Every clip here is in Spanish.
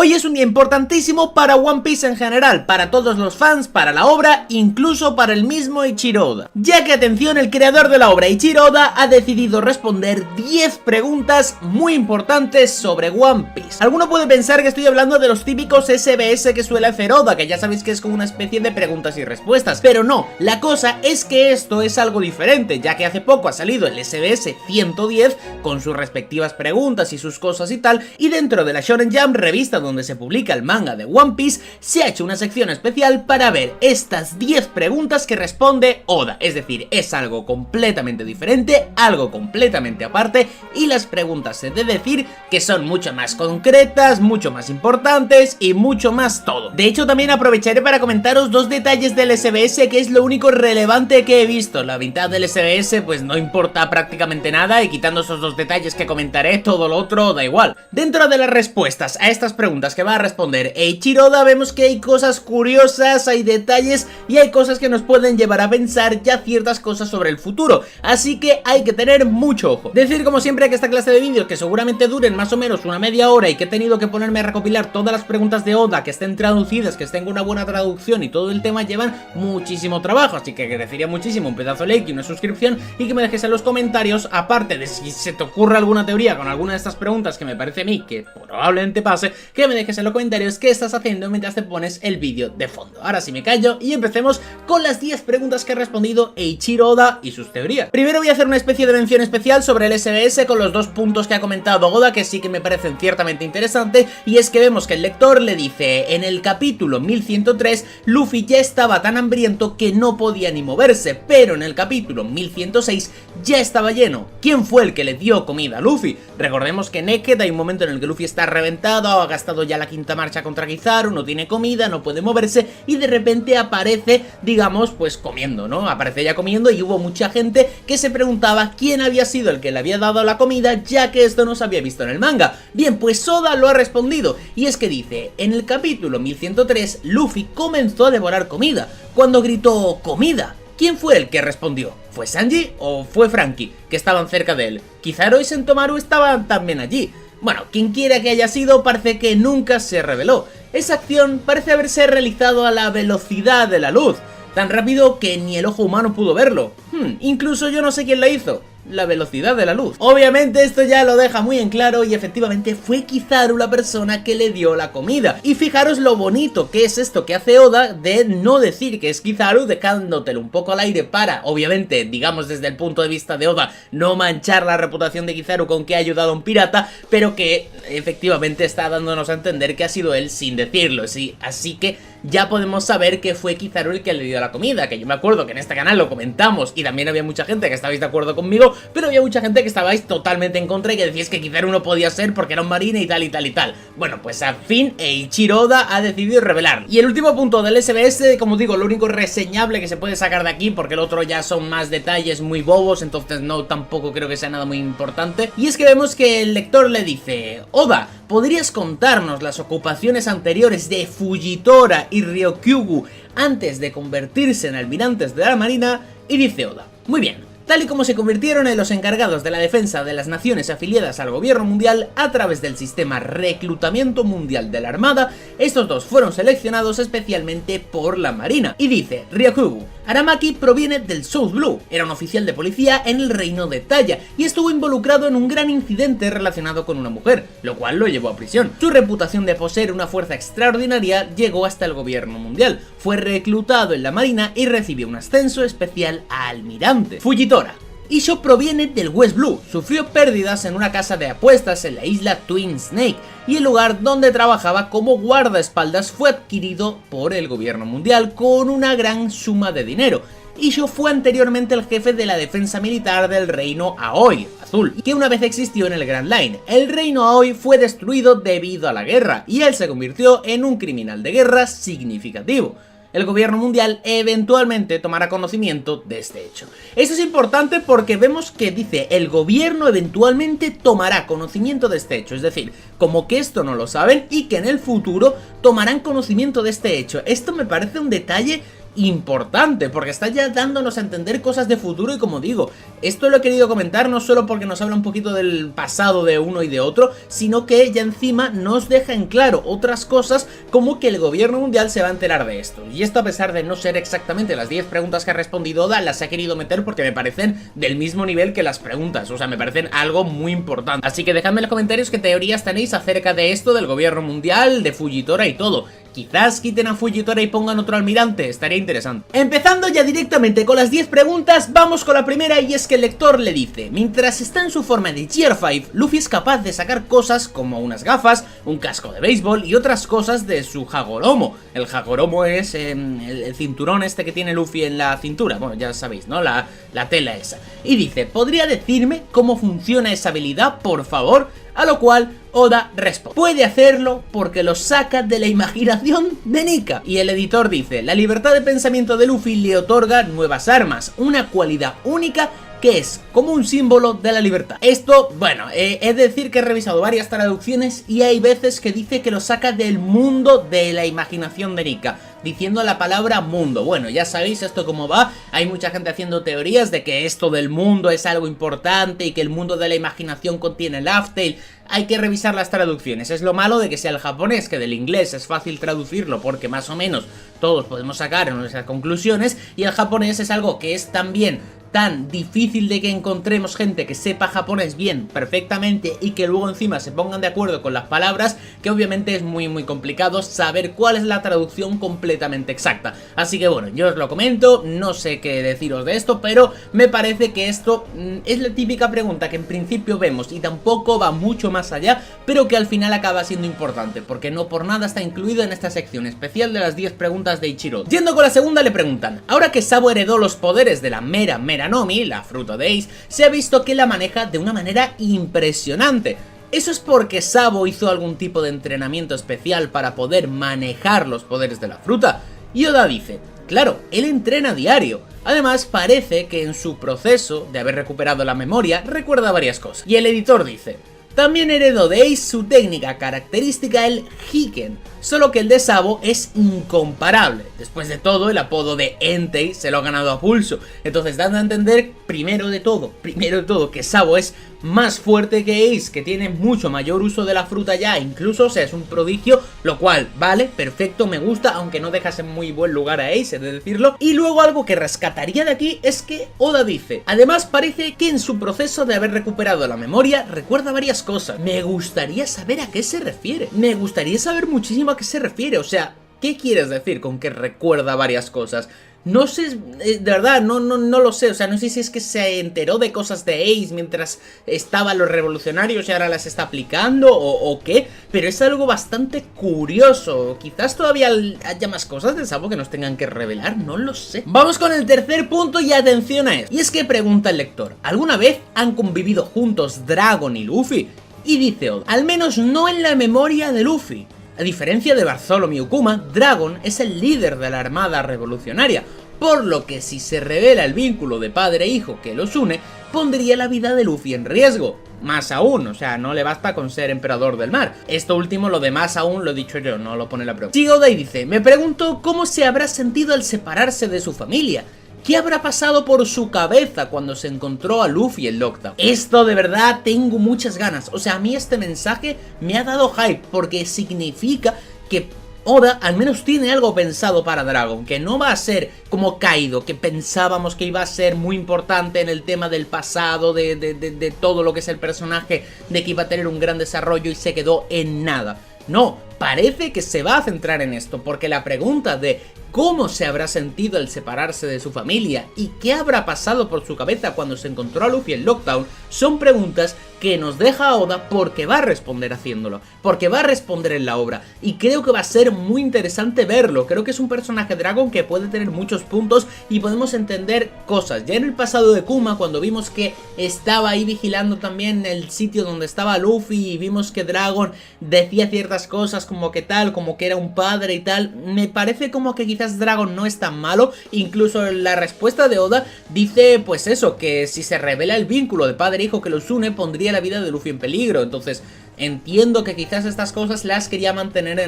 Hoy es un día importantísimo para One Piece en general, para todos los fans, para la obra, incluso para el mismo Eiichiro Oda. Ya que, atención, el creador de la obra, Eiichiro Oda, ha decidido responder 10 preguntas muy importantes sobre One Piece. Alguno puede pensar que estoy hablando de los típicos SBS que suele hacer Oda, que ya sabéis que es como una especie de preguntas y respuestas, pero no, la cosa es que esto es algo diferente, ya que hace poco ha salido el SBS 110 con sus respectivas preguntas y sus cosas y tal, y dentro de la Shonen Jump, revista donde se publica el manga de One Piece, se ha hecho una sección especial para ver estas 10 preguntas que responde Oda. Es decir, es algo completamente diferente, algo completamente aparte, y las preguntas he de decir que son mucho más concretas, mucho más importantes y mucho más todo. De hecho, también aprovecharé para comentaros dos detalles del SBS, que es lo único relevante que he visto. La mitad del SBS pues no importa prácticamente nada, y quitando esos dos detalles que comentaré, todo lo otro da igual. Dentro de las respuestas a estas preguntas que va a responder Eiichiro Oda, vemos que hay cosas curiosas, hay detalles y hay cosas que nos pueden llevar a pensar ya ciertas cosas sobre el futuro, así que hay que tener mucho ojo. Decir como siempre que esta clase de vídeos, que seguramente duren más o menos una media hora y que he tenido que ponerme a recopilar todas las preguntas de Oda, que estén traducidas, que estén con una buena traducción y todo el tema, llevan muchísimo trabajo, así que agradecería muchísimo un pedazo de like y una suscripción, y que me dejes en los comentarios, aparte de si se te ocurre alguna teoría con alguna de estas preguntas que me parece a mí que probablemente pase, que me dejes en los comentarios qué estás haciendo mientras te pones el vídeo de fondo. Ahora sí me callo y empecemos con las 10 preguntas que ha respondido Eiichiro Oda y sus teorías. Primero voy a hacer una especie de mención especial sobre el SBS con los dos puntos que ha comentado Oda, que sí que me parecen ciertamente interesantes, y es que vemos que el lector le dice: en el capítulo 1103 Luffy ya estaba tan hambriento que no podía ni moverse, pero en el capítulo 1106 ya estaba lleno. ¿Quién fue el que le dio comida a Luffy? Recordemos que en Naked hay un momento en el que Luffy está reventado, ha gastado ya la quinta marcha contra Kizaru, no tiene comida, no puede moverse, y de repente aparece, digamos, pues comiendo, ¿no? Aparece ya comiendo, y hubo mucha gente que se preguntaba quién había sido el que le había dado la comida, ya que esto no se había visto en el manga. Bien, pues Oda lo ha respondido, y es que dice: en el capítulo 1103 Luffy comenzó a devorar comida. Cuando gritó "comida", ¿quién fue el que respondió? ¿Fue Sanji o fue Franky, que estaban cerca de él? Kizaru y Sentomaru estaban también allí. Bueno, quien quiera que haya sido, parece que nunca se reveló. Esa acción parece haberse realizado a la velocidad de la luz, tan rápido que ni el ojo humano pudo verlo. Incluso yo no sé quién la hizo. La velocidad de la luz. Obviamente esto ya lo deja muy en claro, y efectivamente fue Kizaru la persona que le dio la comida. Y fijaros lo bonito que es esto que hace Oda de no decir que es Kizaru, dejándotelo un poco al aire para, obviamente, digamos desde el punto de vista de Oda, no manchar la reputación de Kizaru con que ha ayudado a un pirata, pero que efectivamente está dándonos a entender que ha sido él sin decirlo, ¿sí? Así que ya podemos saber que fue Kizaru el que le dio la comida, que yo me acuerdo que en este canal lo comentamos y también había mucha gente que estabais de acuerdo conmigo, pero había mucha gente que estabais totalmente en contra y que decíais que Kizaru no podía ser porque era un marine y tal y tal y tal. Bueno, pues al fin Eiichiro Oda ha decidido revelarlo. Y el último punto del SBS, como digo, lo único reseñable que se puede sacar de aquí, porque el otro ya son más detalles muy bobos, entonces no, tampoco creo que sea nada muy importante, y es que vemos que el lector le dice: Oda, ¿podrías contarnos las ocupaciones anteriores de Fujitora y Ryokyugu antes de convertirse en almirantes de la marina? Y dice Oda: muy bien. Tal y como se convirtieron en los encargados de la defensa de las naciones afiliadas al gobierno mundial a través del sistema reclutamiento mundial de la armada, estos dos fueron seleccionados especialmente por la marina. Y dice Ryokyugu: Aramaki proviene del South Blue, era un oficial de policía en el reino de Taya y estuvo involucrado en un gran incidente relacionado con una mujer, lo cual lo llevó a prisión. Su reputación de poseer una fuerza extraordinaria llegó hasta el gobierno mundial, fue reclutado en la marina y recibió un ascenso especial a almirante. Fujitora: Issho proviene del West Blue, sufrió pérdidas en una casa de apuestas en la isla Twin Snake, y el lugar donde trabajaba como guardaespaldas fue adquirido por el gobierno mundial con una gran suma de dinero. Issho fue anteriormente el jefe de la defensa militar del reino Aoi, azul, que una vez existió en el Grand Line. El reino Aoi fue destruido debido a la guerra, y él se convirtió en un criminal de guerra significativo. El gobierno mundial eventualmente tomará conocimiento de este hecho. Esto es importante porque vemos que dice el gobierno eventualmente tomará conocimiento de este hecho, es decir, como que esto no lo saben y que en el futuro tomarán conocimiento de este hecho. Esto me parece un detalle importante, porque está ya dándonos a entender cosas de futuro. Y como digo, esto lo he querido comentar no solo porque nos habla un poquito del pasado de uno y de otro, sino que ya encima nos deja en claro otras cosas, como que el gobierno mundial se va a enterar de esto. Y esto, a pesar de no ser exactamente las 10 preguntas que ha respondido Oda, las he querido meter porque me parecen del mismo nivel que las preguntas, o sea, me parecen algo muy importante. Así que dejadme en los comentarios qué teorías tenéis acerca de esto, del gobierno mundial, de Fujitora y todo. Quizás quiten a Fujitora y pongan otro almirante, estaría interesante. Empezando ya directamente con las 10 preguntas, vamos con la primera, y es que el lector le dice: mientras está en su forma de Gear 5, Luffy es capaz de sacar cosas como unas gafas, un casco de béisbol y otras cosas de su Hagoromo. El Hagoromo es el cinturón este que tiene Luffy en la cintura, bueno, ya sabéis, ¿no? La tela esa. Y dice: ¿podría decirme cómo funciona esa habilidad, por favor? A lo cual Oda responde: puede hacerlo porque lo saca de la imaginación de Nika. Y el editor dice: la libertad de pensamiento de Luffy le otorga nuevas armas, una cualidad única que es como un símbolo de la libertad. Esto, bueno, es decir que he revisado varias traducciones y hay veces que dice que lo saca del mundo de la imaginación de Nika, diciendo la palabra mundo. Bueno, ya sabéis esto cómo va, hay mucha gente haciendo teorías de que esto del mundo es algo importante y que el mundo de la imaginación contiene Laugh Tale. Hay que revisar las traducciones, es lo malo de que sea el japonés, que del inglés es fácil traducirlo porque más o menos todos podemos sacar nuestras conclusiones, y el japonés es algo que es también tan difícil de que encontremos gente que sepa japonés bien, perfectamente, y que luego encima se pongan de acuerdo con las palabras, que obviamente es muy complicado saber cuál es la traducción completamente exacta. Así que bueno, yo os lo comento, no sé qué deciros de esto, pero me parece que esto es la típica pregunta que en principio vemos y tampoco va mucho más allá, pero que al final acaba siendo importante, porque no por nada está incluido en esta sección especial de las 10 preguntas de Ichiro. Yendo con la segunda, le preguntan: ahora que Sabo heredó los poderes de la Meranomi, la fruta de Ace, se ha visto que la maneja de una manera impresionante. ¿Eso es porque Sabo hizo algún tipo de entrenamiento especial para poder manejar los poderes de la fruta? Y Oda dice: claro, él entrena a diario. Además, parece que en su proceso de haber recuperado la memoria, recuerda varias cosas. Y el editor dice: también heredó de Ace su técnica característica, el Hiken, solo que el de Sabo es incomparable. Después de todo, el apodo de Entei se lo ha ganado a pulso. Entonces, dando a entender, primero de todo, que Sabo es más fuerte que Ace, que tiene mucho mayor uso de la fruta ya, incluso, o sea, es un prodigio, lo cual, vale, perfecto, me gusta, aunque no dejas en muy buen lugar a Ace, he de decirlo. Y luego algo que rescataría de aquí es que Oda dice: además parece que en su proceso de haber recuperado la memoria, recuerda varias cosas. Me gustaría saber a qué se refiere, me gustaría saber muchísimo a qué se refiere, o sea, ¿qué quieres decir con que recuerda varias cosas? No sé, de verdad, no lo sé, o sea, no sé si es que se enteró de cosas de Ace mientras estaban los revolucionarios y ahora las está aplicando o qué, pero es algo bastante curioso. Quizás todavía haya más cosas de Sabo que nos tengan que revelar, no lo sé. Vamos con el tercer punto y atención a esto. Y es que pregunta el lector: ¿alguna vez han convivido juntos Dragon y Luffy? Y dice Oda: al menos no en la memoria de Luffy. A diferencia de Bartholomew Kuma, Dragon es el líder de la armada revolucionaria, por lo que si se revela el vínculo de padre e hijo que los une, pondría la vida de Luffy en riesgo. Más aún, o sea, no le basta con ser emperador del mar. Esto último, lo de más aún, lo he dicho yo, no lo pone la prueba. Sigue Oda y dice: me pregunto cómo se habrá sentido al separarse de su familia. ¿Qué habrá pasado por su cabeza cuando se encontró a Luffy en Lockdown? Esto de verdad tengo muchas ganas. O sea, a mí este mensaje me ha dado hype porque significa que Oda al menos tiene algo pensado para Dragon, que no va a ser como Kaido, que pensábamos que iba a ser muy importante en el tema del pasado, de todo lo que es el personaje, de que iba a tener un gran desarrollo y se quedó en nada. No, parece que se va a centrar en esto, porque la pregunta de cómo se habrá sentido al separarse de su familia y qué habrá pasado por su cabeza cuando se encontró a Luffy en Lockdown son preguntas que nos deja Oda porque va a responder haciéndolo, porque va a responder en la obra, y creo que va a ser muy interesante verlo. Creo que es un personaje Dragon que puede tener muchos puntos y podemos entender cosas. Ya en el pasado de Kuma, cuando vimos que estaba ahí vigilando también el sitio donde estaba Luffy y vimos que Dragon decía ciertas cosas como que tal, como que era un padre y tal, me parece como que quizás Dragon no es tan malo. Incluso la respuesta de Oda dice pues eso, que si se revela el vínculo de padre e hijo que los une, pondría la vida de Luffy en peligro. Entonces entiendo que quizás estas cosas las quería mantener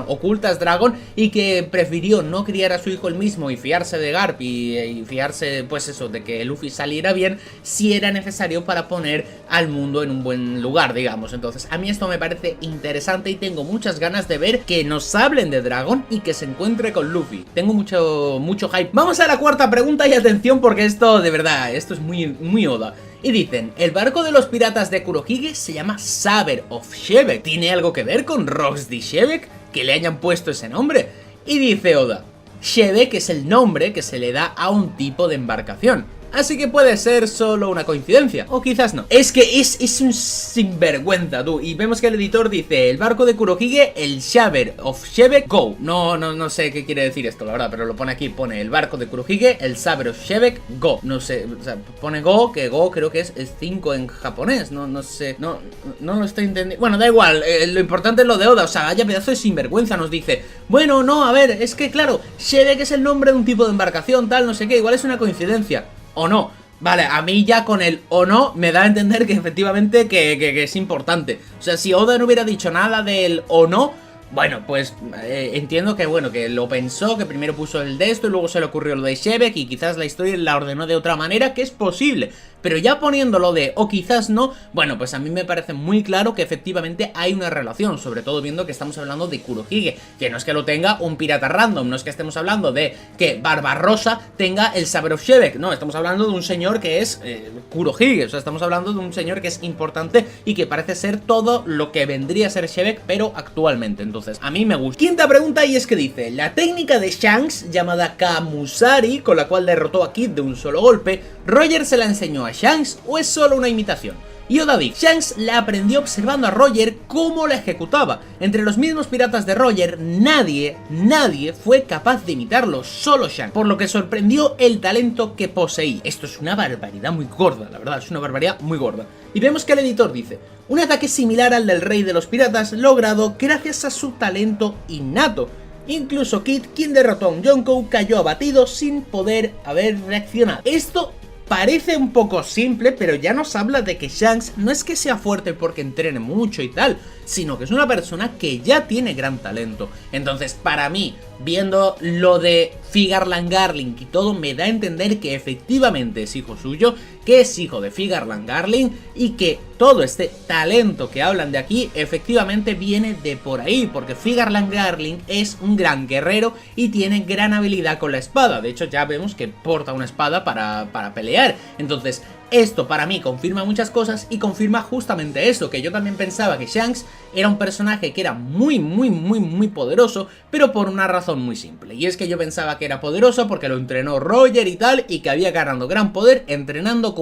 ocultas Dragon, y que prefirió no criar a su hijo él mismo y fiarse de Garp y fiarse, pues eso, de que Luffy saliera bien si era necesario para poner al mundo en un buen lugar, digamos. Entonces a mí esto me parece interesante y tengo muchas ganas de ver que nos hablen de Dragon y que se encuentre con Luffy. Tengo mucho hype. Vamos a la cuarta pregunta y atención, porque esto, de verdad, esto es muy Oda. Y dicen, el barco de los piratas de Kurohige se llama Saber of Shebeck. ¿Tiene algo que ver con Rocks de Shebeck? Que le hayan puesto ese nombre. Y dice Oda, Shebeck es el nombre que se le da a un tipo de embarcación, así que puede ser solo una coincidencia, o quizás no. Es que es un sinvergüenza, tú. Y vemos que el editor dice, el barco de Kurohige, el Saber of Shebeck, go. No sé qué quiere decir esto, la verdad, pero lo pone aquí, pone el barco de Kurohige, el Saber of Shebeck, go. No sé, o sea, pone go, que go creo que es 5 en japonés, no sé, no lo estoy entendiendo. Bueno, da igual, lo importante es lo de Oda, o sea, vaya pedazo de sinvergüenza, nos dice, bueno, no, a ver, es que claro, Shebeck es el nombre de un tipo de embarcación, tal, no sé qué, igual es una coincidencia. O no. Vale, a mí ya con el o no me da a entender que efectivamente que es importante. O sea, si Oda no hubiera dicho nada del o no, bueno, pues entiendo que bueno, que lo pensó, que primero puso el de esto y luego se le ocurrió lo de Shebeck y quizás la historia la ordenó de otra manera, que es posible. Pero ya poniéndolo de o quizás no, bueno, pues a mí me parece muy claro que efectivamente hay una relación, sobre todo viendo que estamos hablando de Kurohige, que no es que lo tenga un pirata random, no es que estemos hablando de que Barbarossa tenga el Saber of Shebeck, no, estamos hablando de un señor que es Kurohige, o sea, estamos hablando de un señor que es importante y que parece ser todo lo que vendría a ser Shebeck, pero actualmente. Entonces, a mí me gusta. Quinta pregunta, y es que dice, la técnica de Shanks, llamada Kamusari, con la cual derrotó a Kid de un solo golpe, ¿Roger se la enseñó a Shanks o es solo una imitación? Y Oda dice, Shanks la aprendió observando a Roger cómo la ejecutaba. Entre los mismos piratas de Roger, nadie fue capaz de imitarlo, solo Shanks, por lo que sorprendió el talento que poseía. Esto es una barbaridad muy gorda, la verdad, es una barbaridad muy gorda. Y vemos que el editor dice, un ataque similar al del rey de los piratas logrado gracias a su talento innato. Incluso Kid, quien derrotó a un Yonkou, cayó abatido sin poder haber reaccionado. Esto parece un poco simple, pero ya nos habla de que Shanks no es que sea fuerte porque entrene mucho y tal, sino que es una persona que ya tiene gran talento. Entonces, para mí, viendo lo de Figarland Garling y todo, me da a entender que efectivamente es hijo suyo, que es hijo de Figarland Garling y que todo este talento que hablan de aquí efectivamente viene de por ahí, porque Figarland Garling es un gran guerrero y tiene gran habilidad con la espada. De hecho, ya vemos que porta una espada para pelear. Entonces, esto para mí confirma muchas cosas y confirma justamente eso, que yo también pensaba que Shanks era un personaje que era muy poderoso, pero por una razón muy simple, y es que yo pensaba que era poderoso porque lo entrenó Roger y tal, y que había ganado gran poder entrenando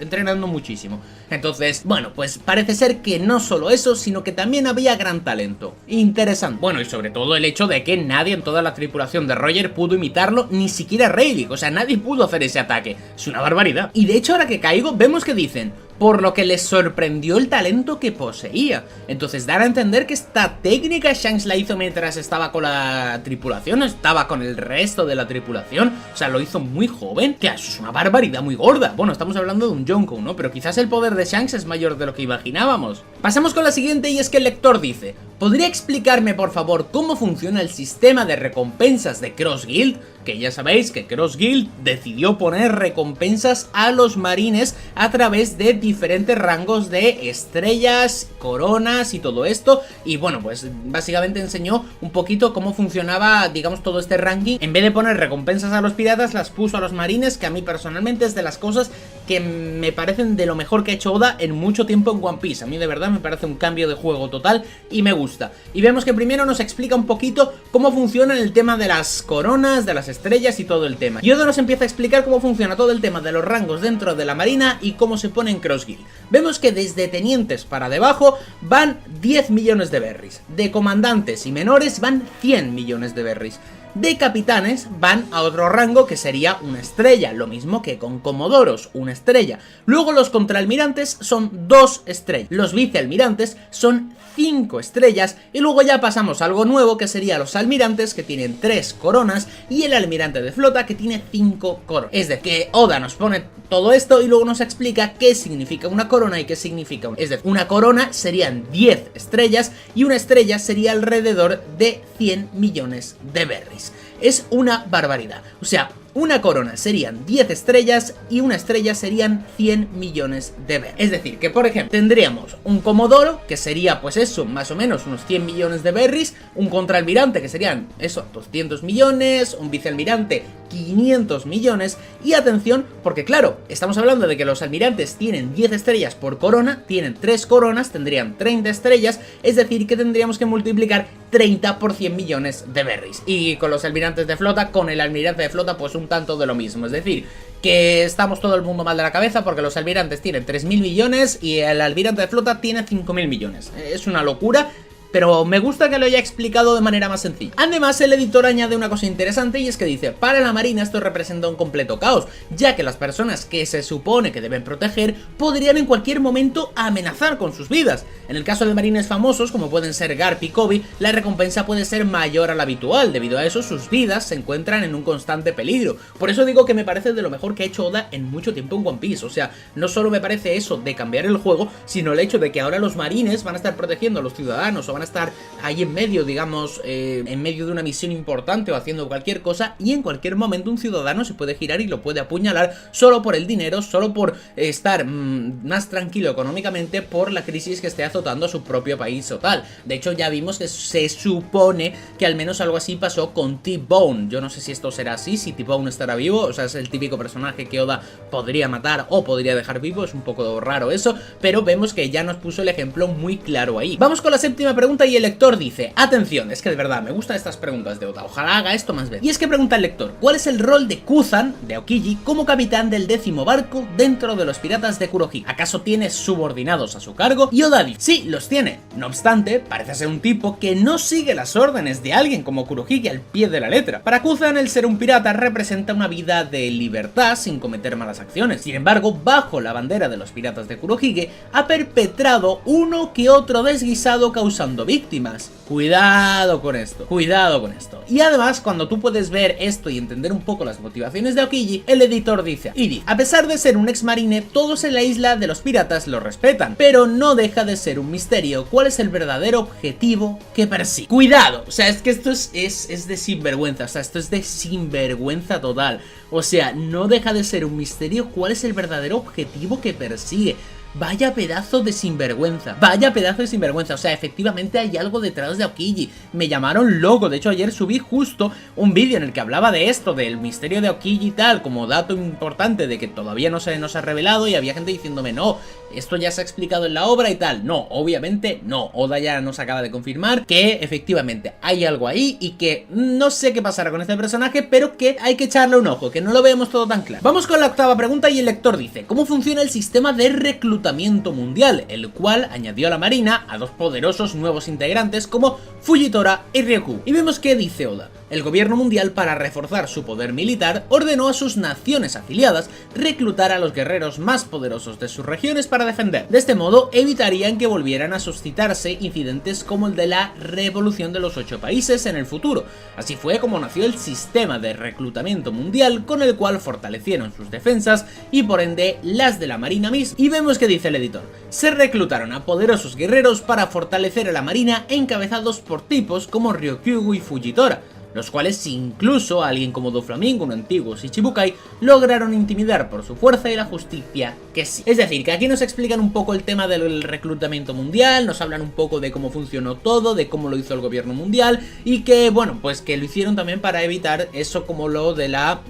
entrenando muchísimo. Entonces, bueno, pues parece ser que no solo eso, sino que también había gran talento. Interesante. Bueno, y sobre todo el hecho de que nadie en toda la tripulación de Roger pudo imitarlo, ni siquiera Rayleigh, o sea, nadie pudo hacer ese ataque. Es una barbaridad. Y de hecho, ahora que caigo, vemos que dicen, por lo que les sorprendió el talento que poseía. Entonces, dar a entender que esta técnica Shanks la hizo mientras estaba con la tripulación, estaba con el resto de la tripulación, o sea, lo hizo muy joven. Claro, eso es una barbaridad muy gorda. Bueno, estamos hablando de un Yonkou, ¿no? Pero quizás el poder de Shanks es mayor de lo que imaginábamos. Pasamos con la siguiente, y es que el lector dice, ¿podría explicarme por favor cómo funciona el sistema de recompensas de Cross Guild? Que ya sabéis que Cross Guild decidió poner recompensas a los marines a través de diferentes rangos de estrellas, coronas y todo esto. Y bueno, pues básicamente enseñó un poquito cómo funcionaba, digamos, todo este ranking. En vez de poner recompensas a los piratas, las puso a los marines, que a mí personalmente es de las cosas que me parecen de lo mejor que ha hecho Oda en mucho tiempo en One Piece. A mí de verdad me parece un cambio de juego total y me gusta. Y vemos que primero nos explica un poquito cómo funciona el tema de las coronas, de las estrellas y todo el tema. Y Oda nos empieza a explicar cómo funciona todo el tema de los rangos dentro de la marina y cómo se pone en Cross Guild. Vemos que desde tenientes para debajo van 10 millones de berries. De comandantes y menores van 100 millones de berries. de capitanes van a otro rango que sería una estrella, lo mismo que con comodoros, una estrella. Luego los contraalmirantes son 2 estrellas, los vicealmirantes son 5 estrellas y luego ya pasamos a algo nuevo que sería los almirantes, que tienen 3 coronas, y el almirante de flota, que tiene 5 coronas. Es decir, que Oda nos pone todo esto y luego nos explica qué significa una corona y qué significa es decir, una corona serían 10 estrellas y una estrella sería alrededor de 100 millones de berries. Es una barbaridad. O sea, una corona serían 10 estrellas y una estrella serían 100 millones de berries. Es decir, que por ejemplo tendríamos un comodoro, que sería pues eso, más o menos unos 100 millones de berries, un contraalmirante, que serían eso, 200 millones, un vicealmirante 500 millones, y atención, porque claro, estamos hablando de que los almirantes tienen 10 estrellas por corona, tienen 3 coronas, tendrían 30 estrellas, es decir, que tendríamos que multiplicar 30 por 100 millones de berries. Y con los almirantes de flota, con el almirante de flota, pues un tanto de lo mismo, es decir, que estamos todo el mundo mal de la cabeza porque los almirantes tienen 3.000 millones y el almirante de flota tiene 5.000 millones. Es una locura, pero me gusta que lo haya explicado de manera más sencilla. Además, el editor añade una cosa interesante, y es que dice: para la marina esto representa un completo caos, ya que las personas que se supone que deben proteger podrían en cualquier momento amenazar con sus vidas. En el caso de marines famosos, como pueden ser Garp y Koby, la recompensa puede ser mayor a la habitual. Debido a eso, sus vidas se encuentran en un constante peligro. Por eso digo que me parece de lo mejor que ha hecho Oda en mucho tiempo en One Piece. O sea, no solo me parece eso de cambiar el juego, sino el hecho de que ahora los marines van a estar protegiendo a los ciudadanos, o van a estar ahí en medio, digamos, en medio de una misión importante o haciendo cualquier cosa, y en cualquier momento un ciudadano se puede girar y lo puede apuñalar solo por el dinero, solo por estar más tranquilo económicamente por la crisis que esté azotando a su propio país o tal. De hecho, ya vimos que se supone que al menos algo así pasó con T-Bone. Yo no sé si esto será así, si T-Bone estará vivo, o sea, es el típico personaje que Oda podría matar o podría dejar vivo, es un poco raro eso, pero vemos que ya nos puso el ejemplo muy claro ahí. Vamos con la séptima pregunta, y el lector dice: atención, es que de verdad me gustan estas preguntas de Oda, ojalá haga esto más veces. Y es que pregunta el lector: ¿cuál es el rol de Kuzan, de Aokiji, como capitán del 10º barco dentro de los piratas de Kurohige? ¿Acaso tiene subordinados a su cargo? Y Oda dice: sí, los tiene. No obstante, parece ser un tipo que no sigue las órdenes de alguien como Kurohige al pie de la letra. Para Kuzan, el ser un pirata representa una vida de libertad sin cometer malas acciones. Sin embargo, bajo la bandera de los piratas de Kurohige, ha perpetrado uno que otro desguisado causando víctimas. Cuidado con esto, cuidado con esto. Y además, cuando tú puedes ver esto y entender un poco las motivaciones de Aokiji, el editor dice: Iri, a pesar de ser un ex marine, todos en la isla de los piratas lo respetan, pero no deja de ser un misterio cuál es el verdadero objetivo que persigue. Cuidado, o sea, es que esto es de sinvergüenza, o sea, esto es de sinvergüenza total. O sea, no deja de ser un misterio cuál es el verdadero objetivo que persigue. Vaya pedazo de sinvergüenza, vaya pedazo de sinvergüenza. O sea, efectivamente hay algo detrás de Aokiji. Me llamaron loco, de hecho ayer subí justo un vídeo en el que hablaba de esto, del misterio de Aokiji y tal, como dato importante de que todavía no se nos ha revelado, y había gente diciéndome: no, esto ya se ha explicado en la obra y tal. No, obviamente no, Oda ya nos acaba de confirmar que efectivamente hay algo ahí, y que no sé qué pasará con este personaje, pero que hay que echarle un ojo, que no lo vemos todo tan claro. Vamos con la octava pregunta, y el lector dice: ¿cómo funciona el sistema de reclutamiento mundial, el cual añadió a la marina a dos poderosos nuevos integrantes como Fujitora y Ryukyu? Y vemos que dice Oda: el gobierno mundial, para reforzar su poder militar, ordenó a sus naciones afiliadas reclutar a los guerreros más poderosos de sus regiones para defender. De este modo evitarían que volvieran a suscitarse incidentes como el de la Revolución de los 8 países en el futuro. Así fue como nació el sistema de reclutamiento mundial, con el cual fortalecieron sus defensas y por ende las de la marina misma. Y vemos que dice el editor: se reclutaron a poderosos guerreros para fortalecer a la marina, encabezados por tipos como Ryukyu y Fujitora, los cuales incluso a alguien como Doflamingo, un antiguo Shichibukai, lograron intimidar por su fuerza y la justicia que sí. Es decir, que aquí nos explican un poco el tema del reclutamiento mundial, nos hablan un poco de cómo funcionó todo, de cómo lo hizo el gobierno mundial, y que, bueno, pues que lo hicieron también para evitar eso, como lo de la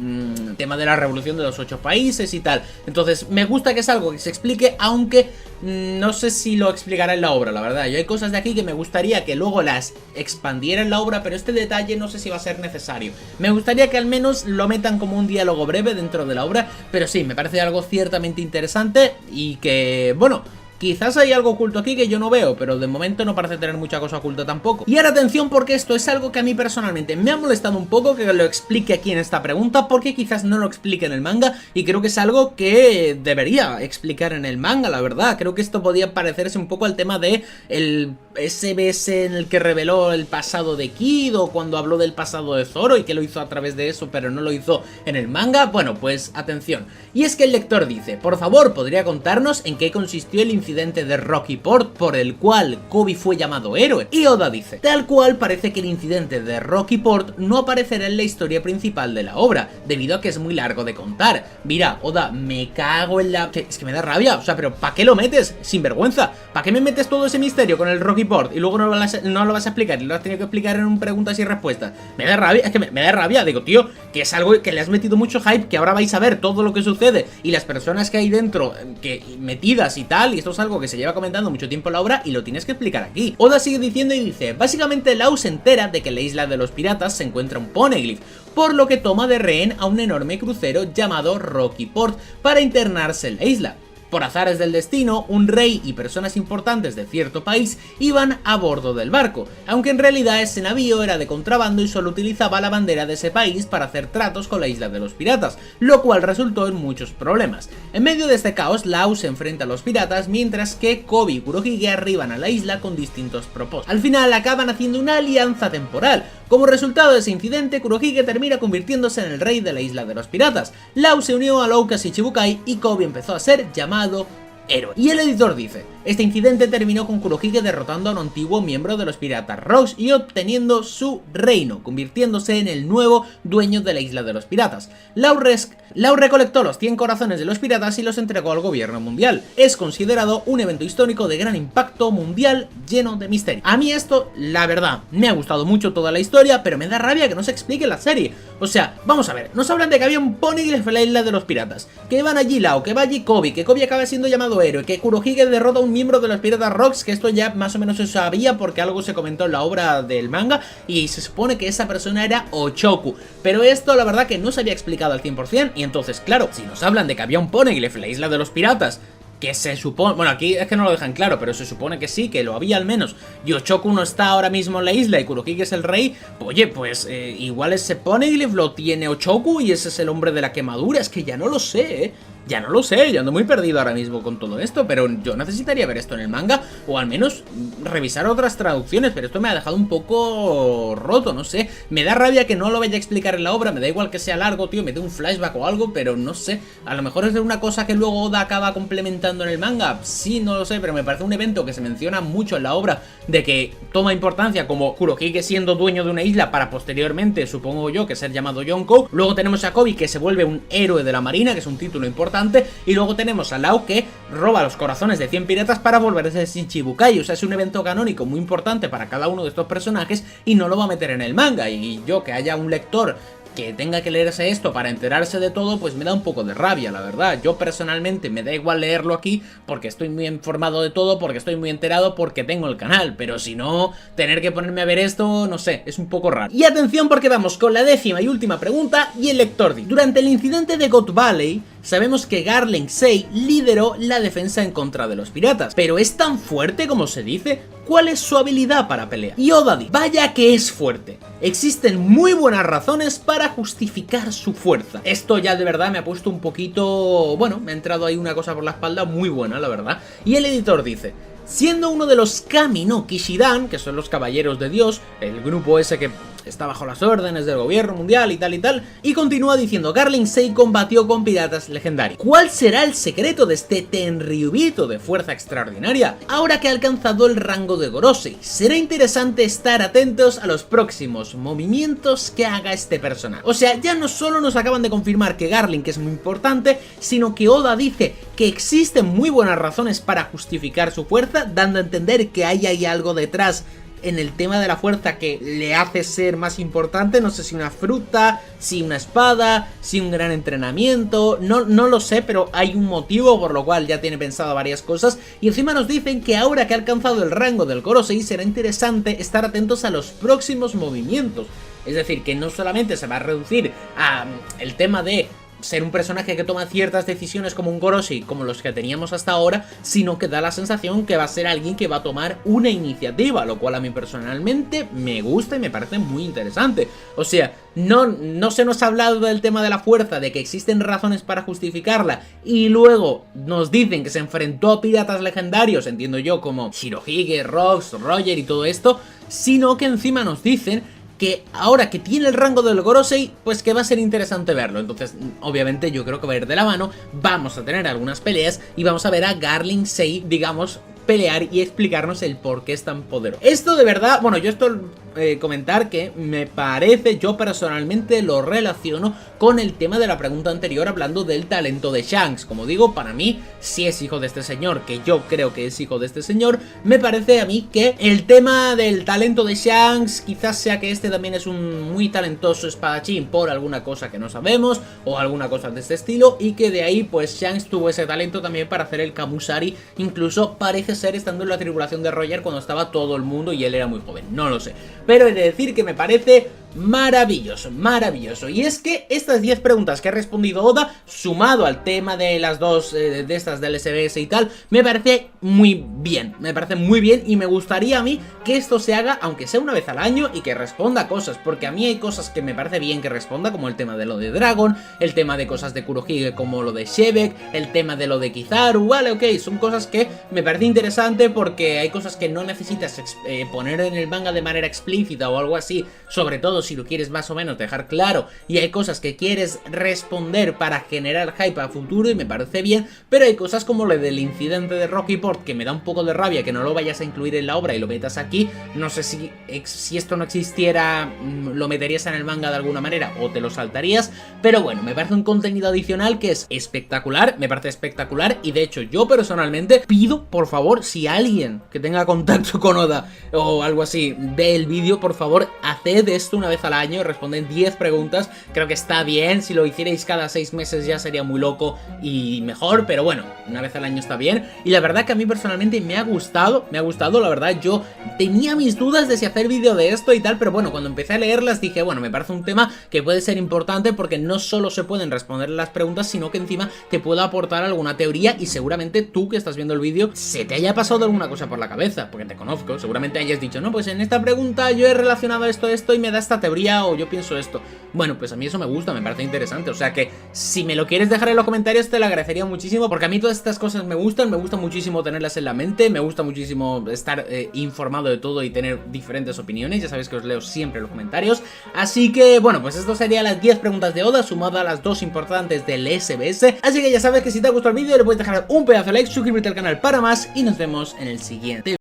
tema de la revolución de los 8 países y tal. Entonces, me gusta que es algo que se explique, aunque no sé si lo explicará en la obra, la verdad. Yo hay cosas de aquí que me gustaría que luego las expandiera en la obra, pero este detalle no sé si va a ser necesario. Me gustaría que al menos lo metan como un diálogo breve dentro de la obra, pero sí, me parece algo ciertamente interesante y que, bueno, Quizás hay algo oculto aquí que yo no veo, pero de momento no parece tener mucha cosa oculta tampoco. Y ahora atención, porque esto es algo que a mí personalmente me ha molestado un poco que lo explique aquí en esta pregunta, porque quizás no lo explique en el manga, y creo que es algo que debería explicar en el manga, la verdad. Creo que esto podía parecerse un poco al tema de el SBS en el que reveló el pasado de Kid, o cuando habló del pasado de Zoro y que lo hizo a través de eso pero no lo hizo en el manga. Bueno, pues atención, y es que el lector dice: por favor, ¿podría contarnos en qué consistió el incidente de Rocky Port por el cual Koby fue llamado héroe? Y Oda dice: tal cual parece que el incidente de Rocky Port no aparecerá en la historia principal de la obra, debido a que es muy largo de contar. Mira, Oda, me cago en la... Es que me da rabia, o sea, pero ¿para qué lo metes? Sinvergüenza, ¿para qué me metes todo ese misterio con el Rocky Port y luego no lo vas a explicar y lo has tenido que explicar en un preguntas y respuestas? Me da rabia, es que me da rabia, digo, tío, que es algo que le has metido mucho hype, que ahora vais a ver todo lo que sucede y las personas que hay dentro que metidas y tal, y esto es algo que se lleva comentando mucho tiempo en la obra y lo tienes que explicar aquí. Oda sigue diciendo y dice: básicamente Lau se entera de que en la isla de los piratas se encuentra un poneglyph, por lo que toma de rehén a un enorme crucero llamado Rocky Port para internarse en la isla. Por azares del destino, un rey y personas importantes de cierto país iban a bordo del barco, aunque en realidad ese navío era de contrabando y solo utilizaba la bandera de ese país para hacer tratos con la isla de los piratas, lo cual resultó en muchos problemas. En medio de este caos, Lau se enfrenta a los piratas, mientras que Koby y Kurohige arriban a la isla con distintos propósitos. Al final acaban haciendo una alianza temporal. Como resultado de ese incidente, Kurohige termina convirtiéndose en el rey de la isla de los piratas. Lau se unió a Loukas y Shichibukai y Koby empezó a ser llamado héroe. Y el editor dice: este incidente terminó con Kurohige derrotando a un antiguo miembro de los piratas Rocks y obteniendo su reino, convirtiéndose en el nuevo dueño de la isla de los piratas. Lau recolectó los 100 corazones de los piratas y los entregó al gobierno mundial. Es considerado un evento histórico de gran impacto mundial lleno de misterio. A mí esto, la verdad, me ha gustado mucho toda la historia, pero me da rabia que no se explique en la serie. O sea, vamos a ver, nos hablan de que había un poneglyph en la isla de los piratas, que van allí Lau, que va allí Koby, que Koby acaba siendo llamado héroe, que Kurohige derrota a un miembro de los piratas Rocks, que esto ya más o menos se sabía porque algo se comentó en la obra del manga y se supone que esa persona era Ochoku, pero esto la verdad que no se había explicado al 100%. Y entonces, claro, si nos hablan de que había un poneglyph en la isla de los piratas, que se supone... Bueno, aquí es que no lo dejan claro, pero se supone que sí, que lo había al menos, y Ochoku no está ahora mismo en la isla y Kurohige es el rey, oye, pues igual ese poneglyph lo tiene Ochoku y ese es el hombre de la quemadura. Es que ya no lo sé, ya no lo sé, yo ando muy perdido ahora mismo con todo esto, pero yo necesitaría ver esto en el manga, o al menos revisar otras traducciones, pero esto me ha dejado un poco roto, no sé. Me da rabia que no lo vaya a explicar en la obra, me da igual que sea largo, tío, me dé un flashback o algo, pero no sé. A lo mejor es de una cosa que luego Oda acaba complementando en el manga, sí, no lo sé, pero me parece un evento que se menciona mucho en la obra, de que toma importancia como Kurohige siendo dueño de una isla para posteriormente, supongo yo, que ser llamado Yonko. Luego tenemos a Koby, que se vuelve un héroe de la marina, que es un título importante. Y luego tenemos a Lau, que roba los corazones de 100 piratas para volverse Shichibukai. O sea, es un evento canónico muy importante para cada uno de estos personajes y no lo va a meter en el manga. Y yo, que haya un lector que tenga que leerse esto para enterarse de todo, pues me da un poco de rabia, la verdad. Yo personalmente me da igual leerlo aquí porque estoy muy informado de todo, porque estoy muy enterado, porque tengo el canal, pero si no, tener que ponerme a ver esto, no sé, es un poco raro. Y atención, porque vamos con la 10ª y última pregunta, y el lector dice: durante el incidente de God Valley, sabemos que Garland Sei lideró la defensa en contra de los piratas, pero ¿es tan fuerte como se dice? ¿Cuál es su habilidad para pelear? Y Oda dice: vaya que es fuerte. Existen muy buenas razones para justificar su fuerza. Esto ya de verdad me ha puesto un poquito... Bueno, me ha entrado ahí una cosa por la espalda muy buena, la verdad. Y el editor dice: siendo uno de los Kami no Kishidan, que son los caballeros de Dios, el grupo ese que está bajo las órdenes del gobierno mundial y tal, y continúa diciendo: Garland Sei combatió con piratas legendarios. ¿Cuál será el secreto de este Tenryubito de fuerza extraordinaria? Ahora que ha alcanzado el rango de Gorosei, será interesante estar atentos a los próximos movimientos que haga este personaje. O sea, ya no solo nos acaban de confirmar que Garland, que es muy importante, sino que Oda dice que existen muy buenas razones para justificar su fuerza, dando a entender que hay algo detrás en el tema de la fuerza que le hace ser más importante. No sé si una fruta, si una espada, si un gran entrenamiento, no lo sé, pero hay un motivo por lo cual ya tiene pensado varias cosas. Y encima nos dicen que ahora que ha alcanzado el rango del Gorosei será interesante estar atentos a los próximos movimientos. Es decir, que no solamente se va a reducir a el tema de ser un personaje que toma ciertas decisiones como un Goroshi, como los que teníamos hasta ahora, sino que da la sensación que va a ser alguien que va a tomar una iniciativa, lo cual a mí personalmente me gusta y me parece muy interesante. O sea, no se nos ha hablado del tema de la fuerza, de que existen razones para justificarla, y luego nos dicen que se enfrentó a piratas legendarios, entiendo yo, como Shirohige, Rox, Roger y todo esto, sino que encima nos dicen que ahora que tiene el rango del Gorosei, pues que va a ser interesante verlo. Entonces, obviamente yo creo que va a ir de la mano, vamos a tener algunas peleas y vamos a ver a Garling Sei, digamos, pelear y explicarnos el por qué es tan poderoso. Esto de verdad, bueno, yo esto comentar que me parece, yo personalmente lo relaciono con el tema de la pregunta anterior hablando del talento de Shanks. Como digo, para mí, si es hijo de este señor, que yo creo que es hijo de este señor, me parece a mí que el tema del talento de Shanks quizás sea que este también es un muy talentoso espadachín por alguna cosa que no sabemos o alguna cosa de este estilo, y que de ahí pues Shanks tuvo ese talento también para hacer el Kamusari, incluso parece ser estando en la tripulación de Roger cuando estaba todo el mundo y él era muy joven, no lo sé. Pero he de decir que me parece maravilloso, maravilloso. Y es que estas 10 preguntas que ha respondido Oda, sumado al tema de las dos de estas del SBS y tal, me parece muy bien, me parece muy bien, y me gustaría a mí que esto se haga aunque sea una vez al año y que responda cosas, porque a mí hay cosas que me parece bien que responda, como el tema de lo de Dragon, el tema de cosas de Kurohige como lo de Shebek, el tema de lo de Kizaru, vale, ok, son cosas que me parece interesante porque hay cosas que no necesitas poner en el manga de manera explícita o algo así, sobre todo si lo quieres más o menos dejar claro, y hay cosas que quieres responder para generar hype a futuro y me parece bien, pero hay cosas como lo del incidente de Rocky Port que me da un poco de rabia que no lo vayas a incluir en la obra y lo metas aquí. No sé si esto no existiera, lo meterías en el manga de alguna manera o te lo saltarías, pero bueno, me parece un contenido adicional que es espectacular, me parece espectacular, y de hecho yo personalmente pido, por favor, si alguien que tenga contacto con Oda o algo así ve el vídeo, por favor, haced esto una vez al año, responden 10 preguntas, creo que está bien. Si lo hicierais cada 6 meses ya sería muy loco y mejor, pero bueno, una vez al año está bien. Y la verdad que a mí personalmente me ha gustado, la verdad. Yo tenía mis dudas de si hacer vídeo de esto y tal, pero bueno, cuando empecé a leerlas dije, bueno, me parece un tema que puede ser importante porque no solo se pueden responder las preguntas, sino que encima te puedo aportar alguna teoría, y seguramente tú que estás viendo el vídeo se te haya pasado alguna cosa por la cabeza, porque te conozco, seguramente hayas dicho, no, pues en esta pregunta yo he relacionado esto y me da esta teoría, o yo pienso esto. Bueno, pues a mí eso me gusta, me parece interesante, o sea que si me lo quieres dejar en los comentarios te lo agradecería muchísimo, porque a mí todas estas cosas me gusta muchísimo tenerlas en la mente, me gusta muchísimo estar informado de todo y tener diferentes opiniones, ya sabéis que os leo siempre en los comentarios. Así que bueno, pues esto serían las 10 preguntas de Oda sumado a las 2 importantes del SBS, así que ya sabes que si te ha gustado el vídeo le puedes dejar un pedazo de like, suscribirte al canal para más y nos vemos en el siguiente.